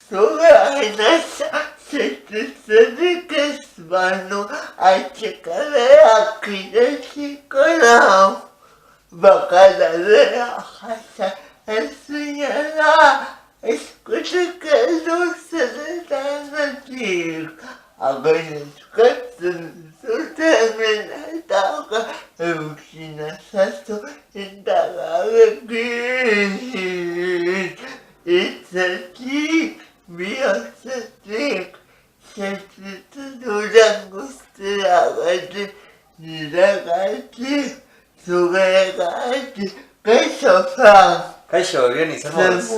zure ainaza zetzenik ez banu atxekaleak idaziko nau. Bakaladea jasa ez zinela eskutik edu zeretanatik. Hagen eskatzen zuten eta eusin azazu eta gabekin. Itzatik, bihotzatik, zertzitu duran guztiagatik, niragatik, zuregatik, kaixo fan. Kaixo, Bioni, zer moduz?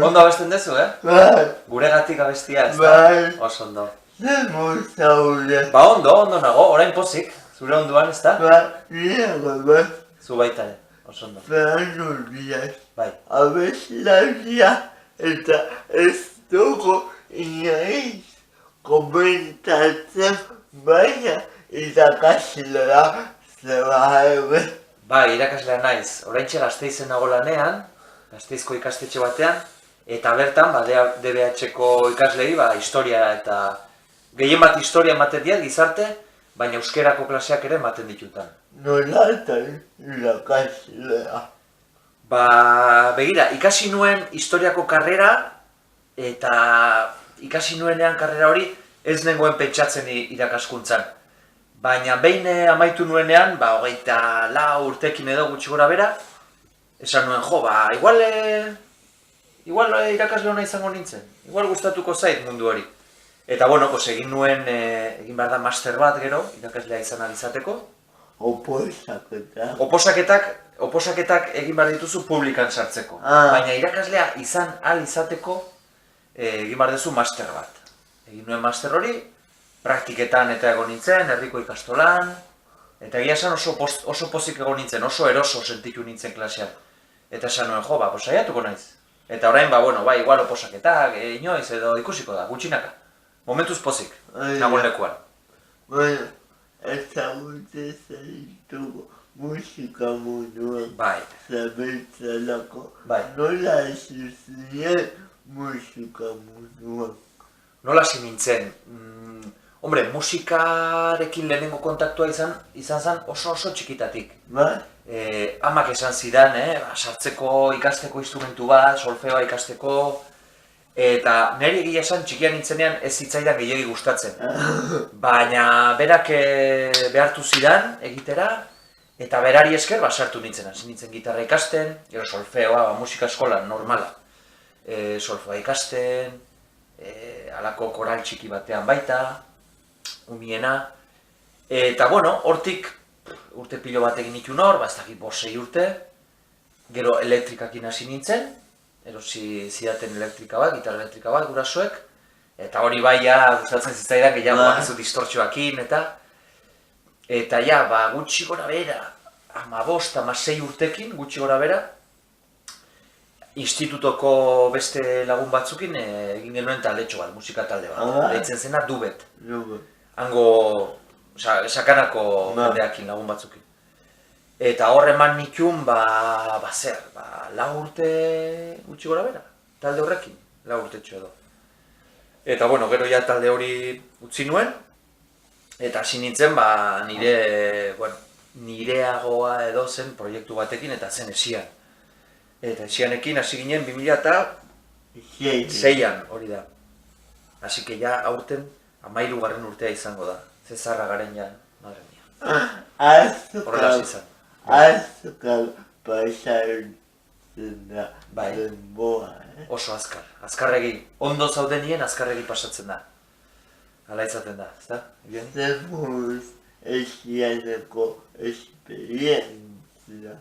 Ondo abesten dezu, Bai. Guregatik abestia, ez da? Bai. Oso ondo. Zer moduz zaude. Ba ondo nago, orain pozik, zure onduan, ez da? Bai, nirago bai. Zu baita ere, oso ondo. Ferran Urbiaz. Bai. Abeslaria eta ez dugu inoiz komentatzen baina irakaslea zeba. Bai, irakaslea naiz. Oraintxe Gasteizen nago lanean, Gasteizko ikastetxe batean, eta bertan, DBH-ko ikaslei, historia eta gehien bat historia ematen diat, gizarte, baina euskerako klaseak ere ematen ditutan. Nola eta irakaslea? Ba, begira, ikasi nuen historiako karrera, eta ikasi nuenean karrera hori ez nengoen pentsatzen irakaskuntzan. Baina behin amaitu nuenean, 24 urtekin edo gutxi gora bera, esan nuen, igual irakasle hona izango nintzen, igual gustatuko zait mundu hori. Eta bueno, egin nuen, egin behar da master bat gero, irakaslea izan alizateko. Oposaketak egin behar dituzu publikan sartzeko. Baina irakaslea izan alizateko egin behar duzu master bat. Egin nuen master hori, praktiketan eta egon nintzen, herriko ikastolan, eta egia esan oso pozik egon nintzen, oso eroso sentitu nintzen klasean. Eta esan nuen, saiatuko naiz. Eta orain, igual oposaketak, inoiz edo ikusiko da, gutxinaka. Momentuz pozik, nagoen lekuan. Baina, ezagutzen zaitugu musika munduan. Bai. Zabiltzalako. Nola hasi zinen musika munduan? Nola hasi nintzen? Hombre, musikarekin lehenengo kontaktua izan zen oso txikitatik. Bai? Amak esan zidan, sartzeko ikasteko instrumentu bat, solfeoa ikasteko, eta niri egia esan txikian nintzenean ez zitzaidan gehiegi gustatzen. Baina berak behartu zidan egitera, eta berari esker sartu nintzen. Hasi nintzen gitarra ikasten, gero solfeoa, musika eskolan normala. Solfeoa ikasten, halako koral txiki batean baita, umiena. Eta hortik urte pilo bat egin nituen hor, ez dakit 5-6 urte. Gero elektrikakin hasi nintzen, erosi zidaten elektrika bat, gitarra elektrika bat gurasoek. Eta hori gustatzen zitzaidan gehiago bakizu distortzioakin eta... Eta gutxi gora bera, 15-16 urtekin gutxi gora bera, institutoko beste lagun batzukin egin genuen taldetxo bat, musika talde bat. Deitzen zena Dubet. Hango, sakanako taldeakin lagun batzukin. Eta hor eman nituen, 4 urte gutxi gora bera, talde horrekin, 4 urtetxo edo. Eta gero talde hori utzi nuen, eta hasi nintzen nireagoa edo zen proiektu batekin eta zen Esian. Eta Esianekin hasi ginen 2006an hori da. Hasi que aurten 13. urtea izango da. Zezarra garen madre mia. Horrela hasi izan. Azkar pasaren da denboa, Oso azkar. Azkarregi, ondo zaudenien azkarregi pasatzen da. Hala izaten da, ezta? Zer moduz Esianeko esperientzia?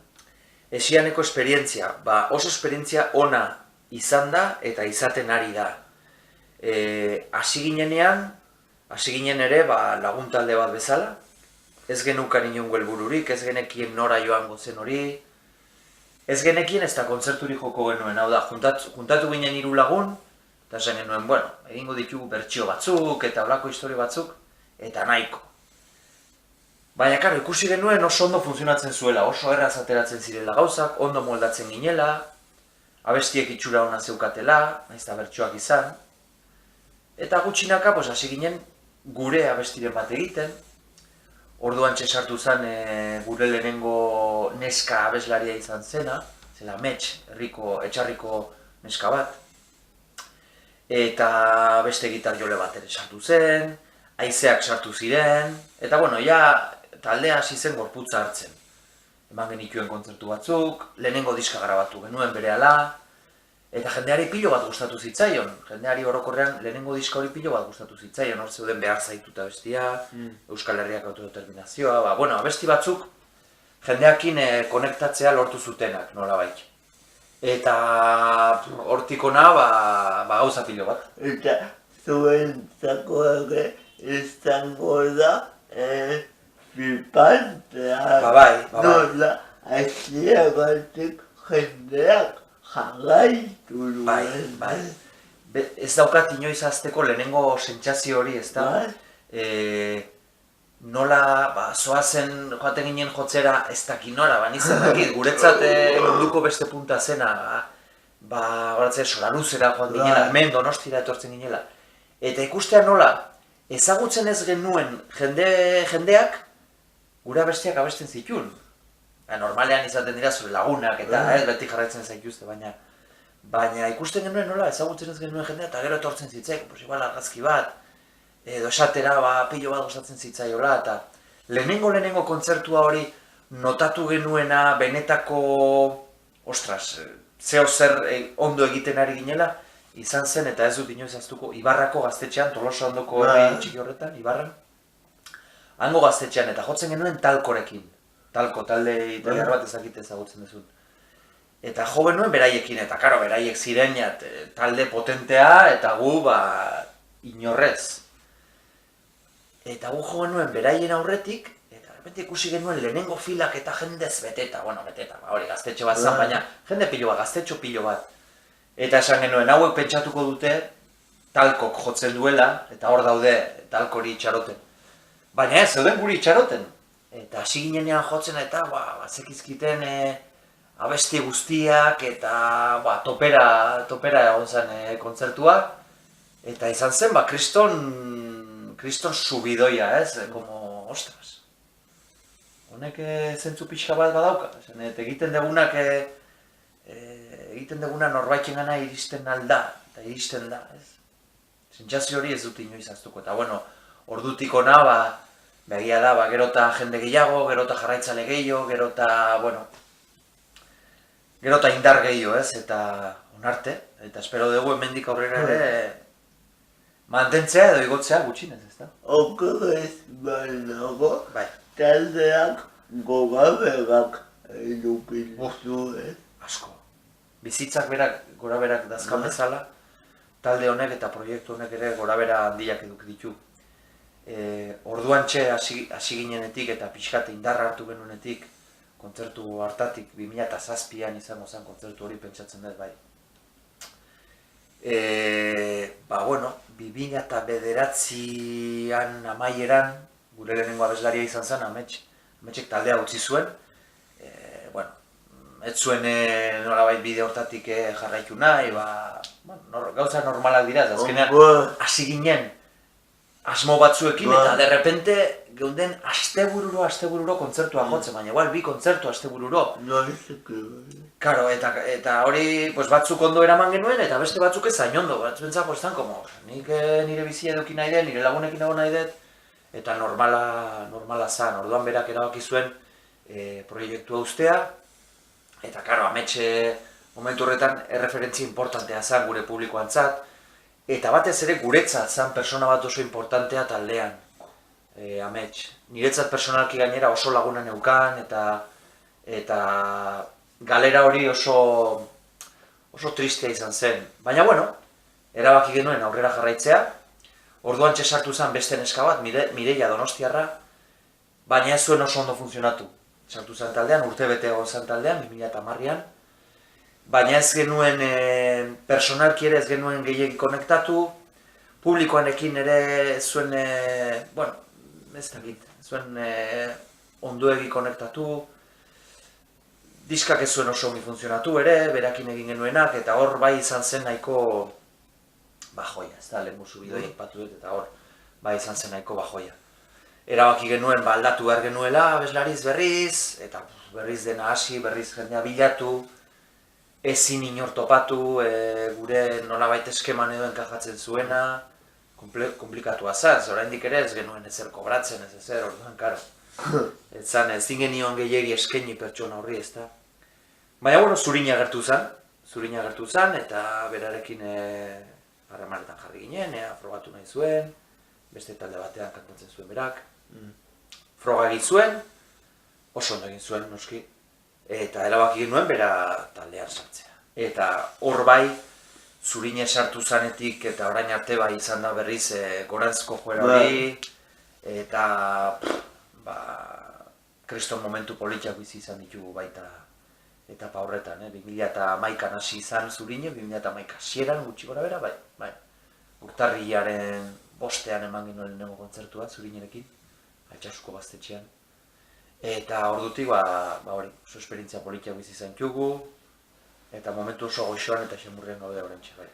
Esianeko esperientzia, oso esperientzia ona izan da eta izaten ari da. Hasi ginen ere lagun talde bat bezala, ez genukan inongo helbururik, ez genekien nora joango zen hori, ez genekien ez da kontzerturik joko genuen, hau da, juntatu ginen 3 lagun, eta esan genuen, egingo ditugu bertsio batzuk eta holako historia batzuk, eta nahiko. Baina, karo, ikusi genuen oso ondo funtzionatzen zuela, oso erraz ateratzen zirela gauzak, ondo moldatzen ginela, abestiek itxura ona zeukatela, nahiz eta bertsioak izan, Eta gutxinaka, pues, hasi ginen gure abestiren bat egiten. Orduan sartu zen gure lehenengo neska abeslaria izan zena, zela Amets, etxarriko neska bat. Eta beste gitar jole bat ere sartu zen, haizeak sartu ziren, eta bueno, ja taldea hasi zen gorputza hartzen. Eman genituen kontzertu batzuk, lehenengo diska grabatu genuen berehala, eta jendeari pilo bat gustatu zitzaion. Jendeari orokorrean lehenengo diska hori pilo bat gustatu zitzaion, hor zeuden Behar zaituta abestia, Euskal Herriak autodeterminazioa, bueno, abesti batzuk jendeakin konektatzea lortu zutenak, nolabait. Eta hortik ona, gauza pilo bat. Eta zuentzako ere izango da flipantea. Bai. Nola hasieratik jendeak jarraitu duen. Bai. Ez daukat inoiz hasteko lehenengo sentsazio hori, ezta? Nola, zoazen joaten ginen jotzera ez dakit nora, nizan dakit, guretzat munduko beste punta zena, horatzen Solaruzera joan ginela, hemen Donostira etortzen ginela. Eta ikustea nola, ezagutzen ez genuen jendeak gure abestiak abesten zituen. Normalean izaten dira zure lagunak eta beti jarraitzen zaituzte, baina ikusten genuen nola, ezagutzen ez genuen jendea eta gero etortzen zitzaik, igual argazki bat, edo esatera pilo bat gustatzen zitzaiola, eta lehenengo kontzertua hori notatu genuena benetako, ostras, zeo zer ondo egiten ari ginela, izan zen, eta ez dut inoiz ahaztuko, Ibarrako gaztetxean, Tolosa ondoko herri txiki horretan, Ibarran, hango gaztetxean, eta jotzen genuen Talkorekin, Talko, talde italiar bat ezagutzen duzun. Eta jo genuen beraiekin, eta karo, beraiek ziren talde potentea, eta gu, inorrez. Eta gu jo genuen beraien aurretik, eta repente ikusi genuen lehenengo filak eta jendez beteta, hori gaztetxo bat zan, baina jende pilo bat, gaztetxo pilo bat. Eta esan genuen, hauek pentsatuko dute Talkok jotzen duela, eta hor daude Talkori itxaroten. Baina ez, zeuden guri itxaroten. Eta hasi ginenean jotzen eta zekizkiten abesti guztiak, eta topera egon zen kontzertua. Eta izan zen, kriston subidoia, ez? Como, ostras. Honek zentzu pixka bat badauka. Egiten deguna norbaiten gana iristen alda, eta iristen da, ez? Sentsazio hori ez dut inoiz ahaztuko. Eta bueno, ordutik ona, begia da, gerota jende gehiago, gerota jarraitzale gehiago, gerota indar gehiago, ez? Eta onarte, eta espero dugu hemendik aurrera ere mantentzea edo igotzea gutxinez, ezta? Okerez banago, taldeak gogaberak edukizu, ez? Asko. Bizitzak gora berak dazkan bezala, talde honek eta proiektu honek ere gora bera handiak eduki ditu. Orduantxe hasi ginenetik eta pixkate indarra hartu genuenetik, kontzertu hartatik 2007an izango zen kontzertu hori pentsatzen dut bai. 2009an amaieran, gure lehenengo abeslaria izan zen, Ametsek taldea utzi zuen. Ez zuen nolabait bide hortatik jarraitu nahi, gauza normalak dira, azkenean hasi ginen asmo batzuekin eta derrepente geunden astebururo kontzertua jotzen, baina igual 2 kontzertu astebururo. Karo, eta hori batzuk ondo eraman genuen eta beste batzuk ez zain ondo, batzuentzako ez zanko, nik nire bizia eduki nahi den, nire lagunekin dago nahi dut, eta normala zan, orduan berak erabaki zuen proiektua ustea, eta karo, Amets momentu horretan erreferentzia importantea zan gure publikoantzat, eta batez ere guretzat zan persona bat oso importantea taldean, Amets. Niretzat personalki gainera oso laguna neukan, eta galera hori oso tristea izan zen. Baina bueno, erabaki genuen aurrera jarraitzea, orduan sartu zen beste neska bat, Mireia Donostiarra, baina ez zuen oso ondo funtzionatu. Sartu zen taldean, urtebete egon zen taldean, 2010an, baina ez genuen personalki ere ez genuen gehiegi konektatu, publikoanekin ere zuen, ez dakit, zuen ondoegi konektatu, diskak ez zuen oso ongi funtzionatu ere, berakin egin genuenak, eta hor bai izan zen nahiko bajoia, ez da, lehenbuzu bidoiek patu dut, eta hor, izan zen nahiko bajoia. Erabaki genuen aldatu behar genuela, abeslariz berriz, eta berriz dena hasi, berriz jendea bilatu, ezin inor topatu, gure nolabait eskeman edo enkajatzen zuena, komplikatua zaz, oraindik ere ez genuen ezer kobratzen, ez ezer, orduan, karo. Ezin genion gehiegi eskaini pertsona horri, ez da. Baina, bueno, Zurina agertu zen, eta berarekin harremanetan jarri ginen, frogatu nahi zuen, beste talde batean kantatzen zuen berak. Froga egin zuen, oso ondo egin zuen, noski, eta erabaki genuen bera taldean sartzea. Eta hor bai, Zurina sartu zanetik eta orain arte bai izan da berriz goranzko joera hori, eta kriston momentu politiak bizi izan ditugu baita etapa horretan, 2011an hasi izan Zurine, 2011 hasieran gutxi gora bera, bai. Urtarrilaren 5ean eman genuen lehenengo kontzertua Zurinerekin, Altsasko gaztetxean. Eta ordutik, hori, oso esperientzia politiak bizi izan ditugu, eta momentu oso goxoan eta xamurrean gaude oraintxe, bai.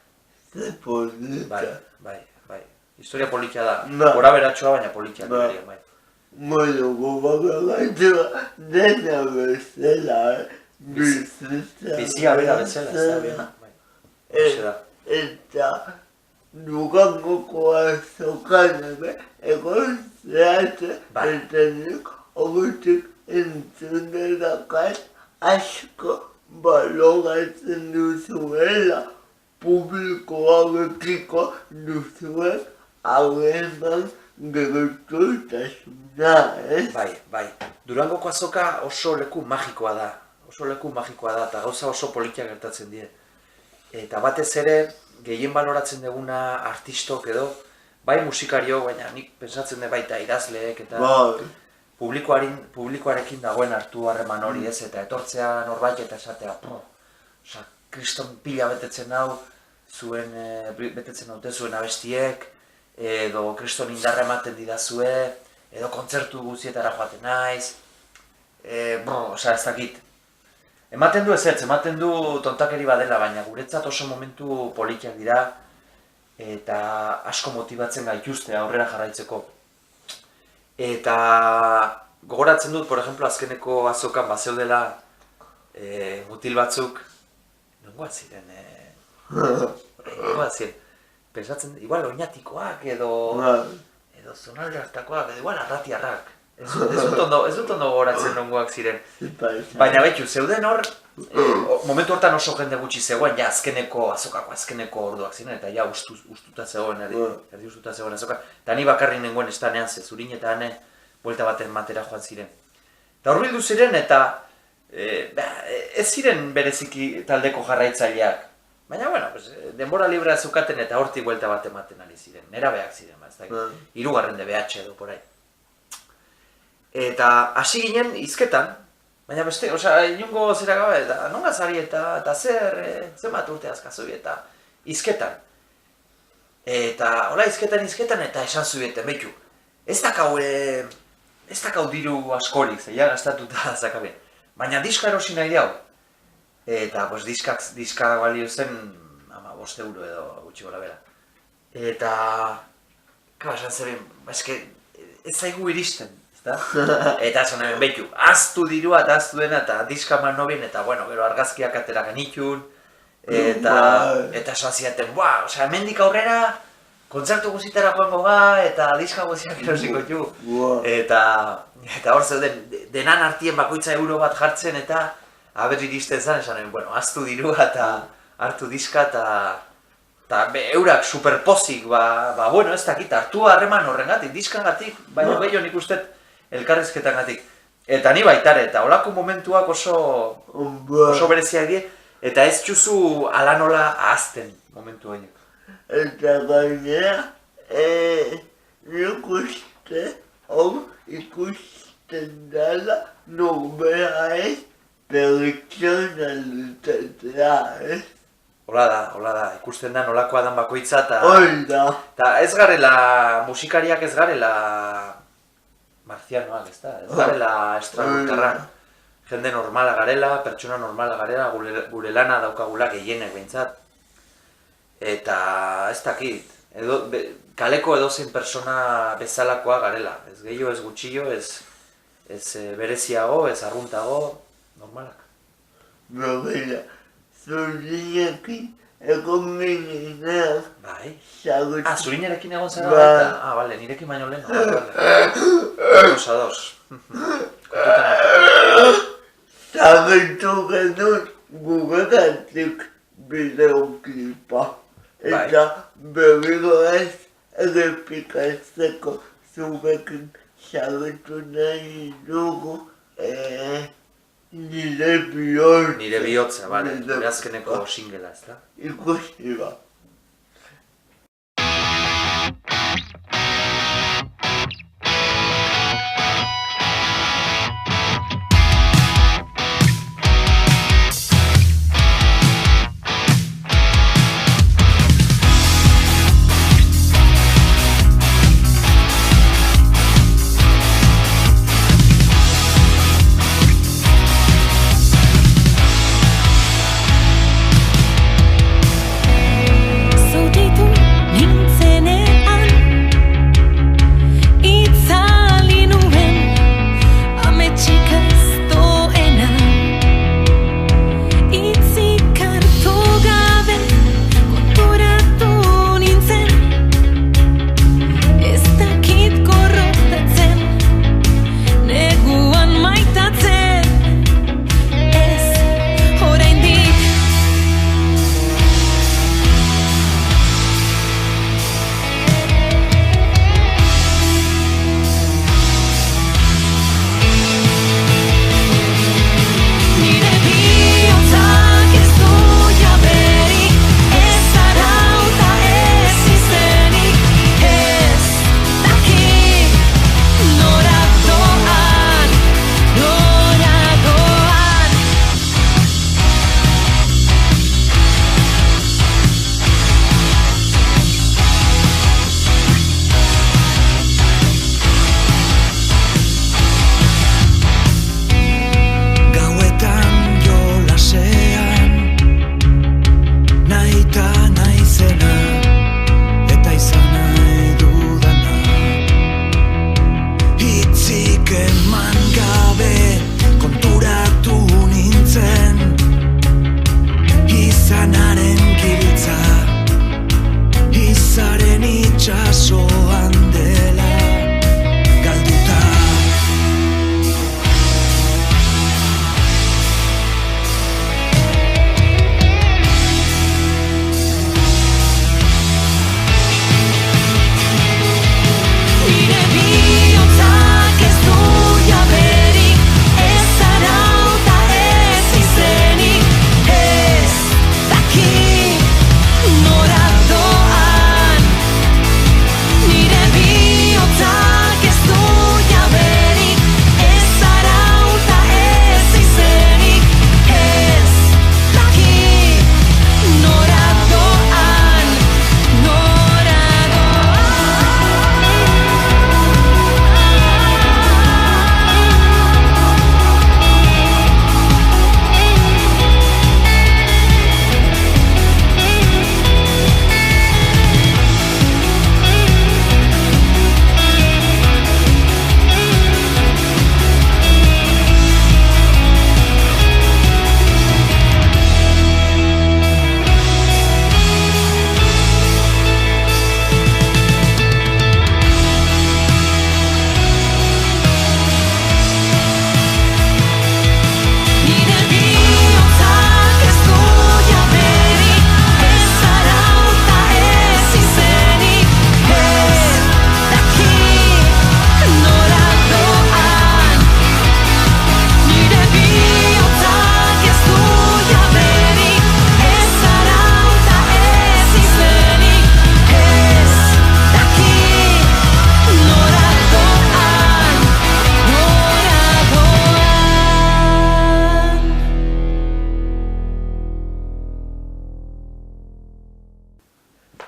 Ze polita. Bai. Historia politia da, gora beratxoa baina politia dira, bai. Bueno, gogoa gaitua dena bezala, bizitza. Bizia bera bezala, ez da bena, bai. Eta durangokoa zokan egon zehate, eta nik horretik entzunerakat asko baloratzen duzuela, publikoarekiko duzuen harreman gertutasuna, ez? Bai. Durangoko azoka oso leku magikoa da. Eta gauza oso politia gertatzen die. Eta batez ere, gehien baloratzen duguna artistok edo, bai musikario, baina nik pensatzen dut baita idazleek eta publikoarekin dagoen hartu harreman hori, ez? Eta etortzea norbait eta esatea, kriston pila betetzen hau, betetzen haute zuen abestiek, edo kriston indarra ematen didazue, edo kontzertu guztietara joaten naiz, ez dakit. Ematen du ezetz, ematen du tontakeri badela, baina guretzat oso momentu politiak dira, eta asko motibatzen gaituzte aurrera jarraitzeko. Eta gogoratzen dut, por ejemplo, azkeneko azokan bazeudela mutil batzuk, nongoa ziren, pensatzen, igual oinatikoak edo zonalde hartakoak, edo igual arratiarrak. Ez dut ondo gogoratzen nongoak ziren. Baina behitu, zeuden hor, momentu hortan oso jende gutxi zegoen, ja azokako azkeneko orduak ziren, eta ja ustuta zegoen, erdi ustuta zegoen azoka. Eta ni bakarri nengoen estanean ze, Zurin eta hane, buelta baten matera joan ziren. Eta horbildu ziren eta ez ziren bereziki taldeko jarraitzaileak. Baina, denbora librea zukaten eta hortik buelta bat ematen ari ziren, nerabeak ziren, hirugarren DBH edo porai. Eta hasi ginen hizketan, baina beste, inungo zera gabe, eta nonga zari eta zenbat urte azkazubi eta hizketan. Eta hola hizketan eta esan zubieten, behitu, ez dakau diru askorik, zeia gastatuta zakabe, baina diska erosi nahi diau. Eta diska balio zen 5 euro edo gutxi gora bera. Eta, esan zeben, ez zaigu iristen, ezta? Eta esan eben behitu, aztu dirua eta aztu dena eta diska man nobien, eta gero argazkiak atera genitxun, eta esan ziaten, hemendik aurrera, kontzertu guzitara joango ga, eta diska guztiak erosiko ditu. Eta hor zeuden, denan artien bakoitza euro bat jartzen, eta aber iristen zen, esan, aztu dirua eta hartu diska eta eurak superpozik, ez dakit, hartu harreman horrengatik, diskangatik, baina gehiago nik ustet elkarrizketangatik. Eta ni baitare, eta holako momentuak oso bereziak die, eta ez txuzu ala nola ahazten momentu horiek. Eta gainera, nik uste, ikusten dela, norbera ez, pertsonalitatea, ez? Hola da, ikusten da nolakoa dan bakoitza eta... Eta ez garela, musikariak ez garela... marzianoak, ez da? Ez garela estragultarrak. Jende normala garela, pertsona normala garela, gure lana daukagula gehienek behintzat. eta ez dakit, kaleko edozein persona bezalakoa garela, ez gehiago, ez gutxillo, ez bereziago, ez arruntago, normalak. Begira, zurinekin egon ginenak Bai. zagutu. Zurinarekin egon zara Bai. baita? Bale, nirekin baino lehen. Ados. Kontutan hartu. Zagutu genuen guregatik bideoklipa. Eta berriro ez errepikatzeko zurekin zagutu nahi dugu nire bihotza. Nire bihotza, bale, nire azkeneko singela, ez da? Ikusi ba.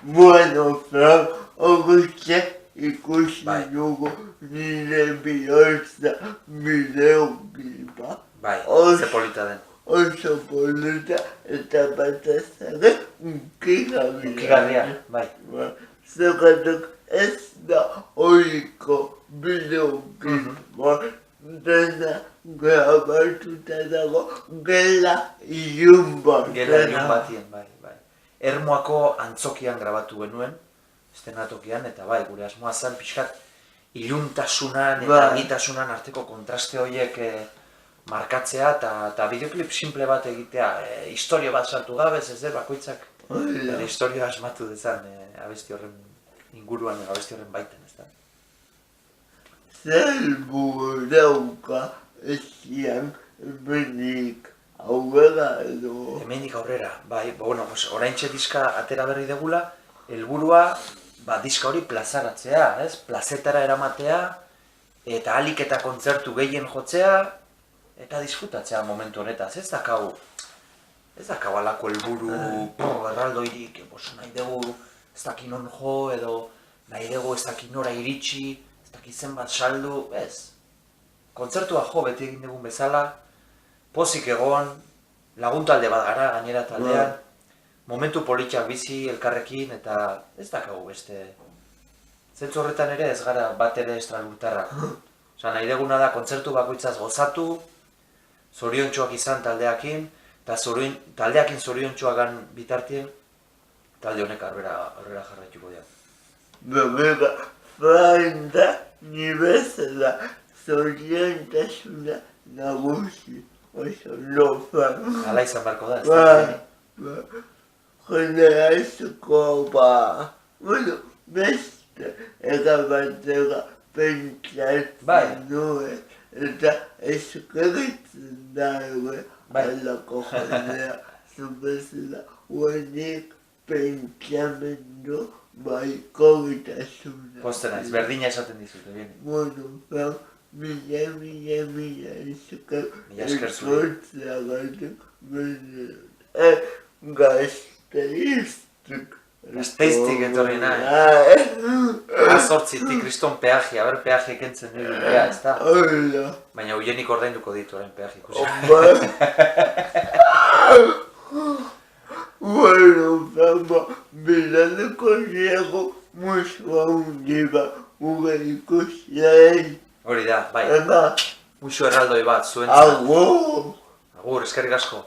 Bueno, Fran, horretxe ikusi dugu nire bihotza bideoklipa. Bai, ze polita den. oso polita eta batez ere unkigarria. Unkigarria, bai. Zergatik ez da ohiko bideoklipa, dena grabatuta dago gela ilun batean. Gela ilun batien, bai. Ermuako antzokian grabatu genuen, estenatokian, eta bai, gure asmoa zen pixkat iluntasunan eta argitasunan arteko kontraste horiek markatzea eta bideoklip simple bat egitea, historio bat sartu gabe, ez bakoitzak bere historioa asmatu dezan abesti horren inguruan, abesti horren baiten, ez da. Zer buru dauka ezian benik aurrera edo? Hemendik aurrera, bai, oraintxe diska atera berri degula, helburua diska hori plazaratzea, ez? Plazetara eramatea, eta ahalik eta kontzertu gehien jotzea, eta disfrutatzea momentu honetaz, ez dakau alako helburu erraldoirik, nahi dugu ez daki non jo, edo nahi dugu ez daki nora iritsi, ez daki zenbat saldu, ez. Kontzertua jo beti egin dugun bezala, pozik egon, laguntalde bat gara gainera taldean, momentu politxak bizi elkarrekin, eta ez dakagu beste. Zentzu horretan ere ez gara bat ere estralurtarrak. Osa, nahi duguna da kontzertu bakoitzaz gozatu, zoriontsuak izan taldeakin, eta taldeakin zoriontsuagan bitartien, talde honek aurrera jarraituko dira. Begira, franta ni bezala zoriontasuna nagusi, oso lofa. Hala izan barko da, ez da? Jende aizko beste egabatera pentsatzen nuen, eta eskerritzen daue alako jendea zubezela uenik pentsamendu baikortasuna. Posten naiz, berdina esaten dizute, bine. Bueno, mila esker. Mila esker zuri. Gazteiztik etorri nahi. Azortzitik, kriston peaje, haber peaje kentzen nire bea, ez da? Baina huienik ordainduko ditu orain peaje ikusi. Bueno, vamos, bilaleko niego musua hundiba, uge ikusiai. Hori da, bai. Muxo erraldoi bat, zuen. Agur! Agur, eskerrik asko.